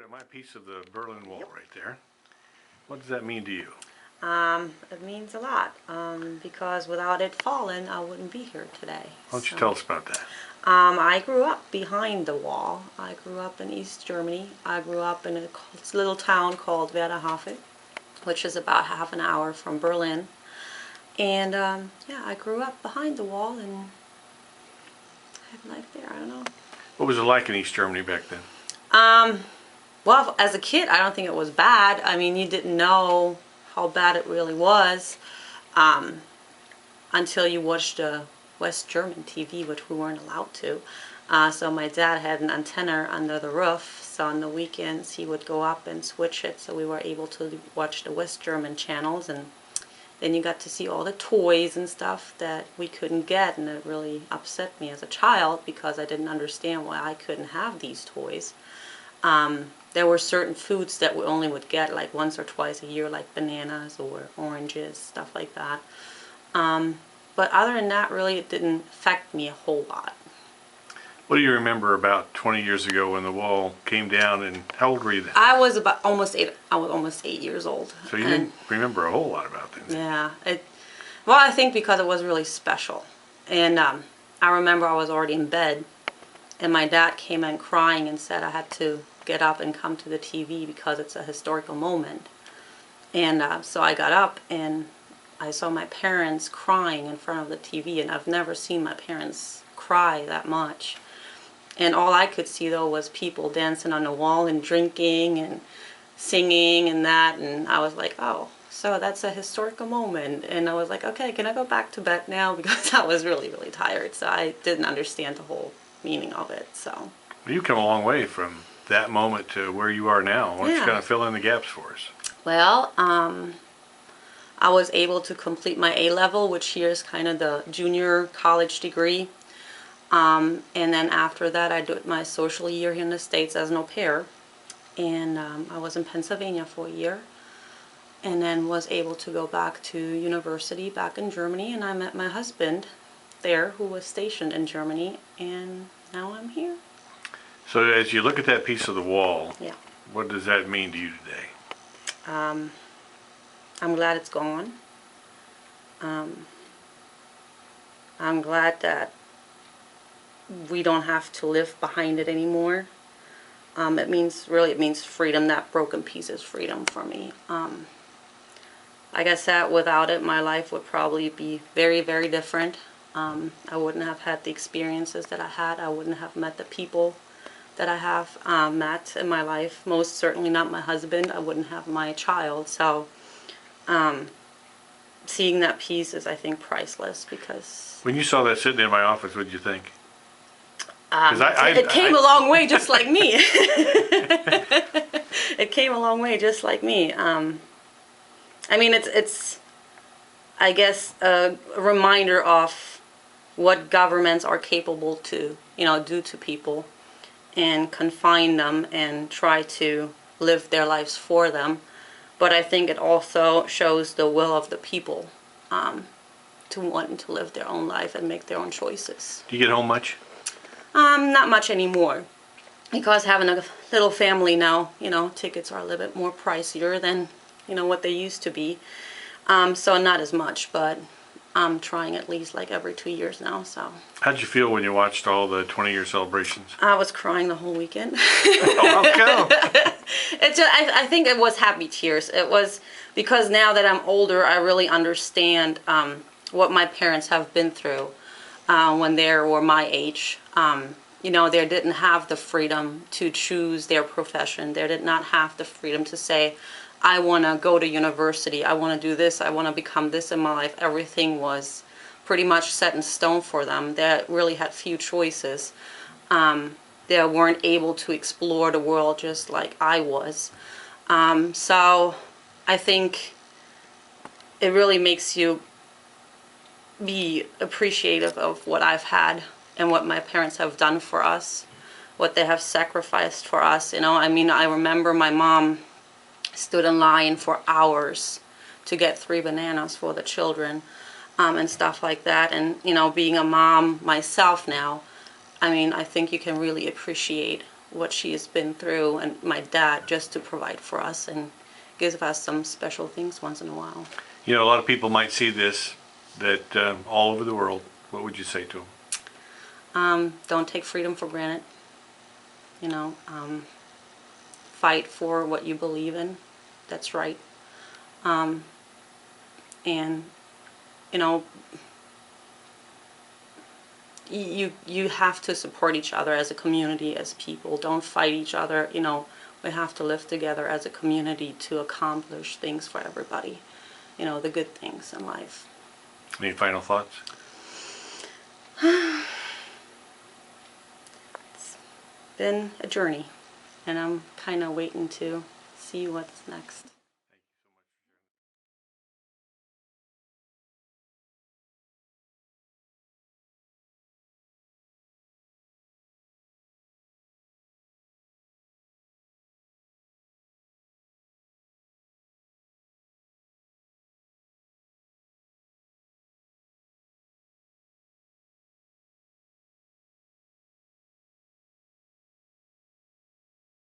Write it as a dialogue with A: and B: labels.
A: at my piece of the Berlin Wall right there. What does that mean to you?
B: It means a lot because without it falling, I wouldn't be here today.
A: Why don't you tell us about that?
B: I grew up behind the wall. I grew up in East Germany. I grew up in a little town called Werderhafen, which is about half an hour from Berlin. And yeah, I grew up behind the wall and had life there. I don't know.
A: What was it like in East Germany back then?
B: Well, as a kid, I don't think it was bad. I mean, you didn't know how bad it really was until you watched West German TV, which we weren't allowed to. So my dad had an antenna under the roof, so on the weekends he would go up and switch it so we were able to watch the West German channels, and then you got to see all the toys and stuff that we couldn't get, and it really upset me as a child because I didn't understand why I couldn't have these toys. There were certain foods that we only would get like once or twice a year, like bananas or oranges, stuff like that. But other than that, really, it didn't affect me a whole lot.
A: What do you remember about 20 years ago when the wall came down, and how old were you then?
B: I was about almost 8. I was almost 8 years old.
A: So you didn't remember a whole lot about things.
B: Yeah. Well, I think because it was really special. And I remember I was already in bed, and my dad came in crying and said I had to get up and come to the TV because it's a historical moment. And so I got up and I saw my parents crying in front of the TV, and I've never seen my parents cry that much. And all I could see though was people dancing on the wall and drinking and singing and that, and I was like, oh, so that's a historical moment. And I was like, okay, can I go back to bed now? Because I was really, really tired, so I didn't understand the whole meaning of it. So
A: well, you've come a long way from that moment to where you are now. Why don't you kind of fill in the gaps for us?
B: Well, I was able to complete my A-level, which here is kind of the junior college degree. And then after that, I did my social year here in the States as an au pair. And I was in Pennsylvania for a year. And then was able to go back to university back in Germany. And I met my husband there, who was stationed in Germany. And now I'm here.
A: So as you look at that piece of the wall,
B: yeah,
A: what does that mean to you today?
B: I'm glad it's gone. I'm glad that we don't have to live behind it anymore. It means freedom. That broken piece is freedom for me. Like I said, without it, my life would probably be very, very different. I wouldn't have had the experiences that I had. I wouldn't have met the people that I have met in my life. Most certainly not my husband. I wouldn't have my child. So seeing that piece is, I think, priceless. Because
A: when you saw that sitting in my office, what did you think?
B: It came a long way just like me. It came a long way just like me. I mean, it's I guess a reminder of what governments are capable to, do to people, and confine them and try to live their lives for them. But I think it also shows the will of the people to want to live their own life and make their own choices.
A: Do you get home much?
B: Not much anymore, because having a little family now, tickets are a little bit more pricier than, what they used to be. So not as much, but I'm trying at least like every 2 years now. So
A: how'd you feel when you watched all the 20-year celebrations?
B: I was crying the whole weekend.
A: Oh, how come?
B: I think it was happy tears. It was because now that I'm older, I really understand what my parents have been through when they were my age. They didn't have the freedom to choose their profession. They did not have the freedom to say, I want to go to university, I want to do this, I want to become this in my life. Everything was pretty much set in stone for them. They really had few choices. They weren't able to explore the world just like I was. So I think it really makes you be appreciative of what I've had and what my parents have done for us, what they have sacrificed for us. I mean, I remember my mom stood in line for hours to get 3 bananas for the children and stuff like that. And being a mom myself now, I mean, I think you can really appreciate what she has been through, and my dad, just to provide for us and gives us some special things once in a while.
A: You know, a lot of people might see this, that all over the world. What would you say to them?
B: Don't take freedom for granted. You know, fight for what you believe in. That's right. And, you know, you have to support each other as a community, as people. Don't fight each other. You know, we have to live together as a community to accomplish things for everybody. You know, the good things in life.
A: Any final thoughts?
B: It's been a journey, and I'm kind of waiting to see what's next.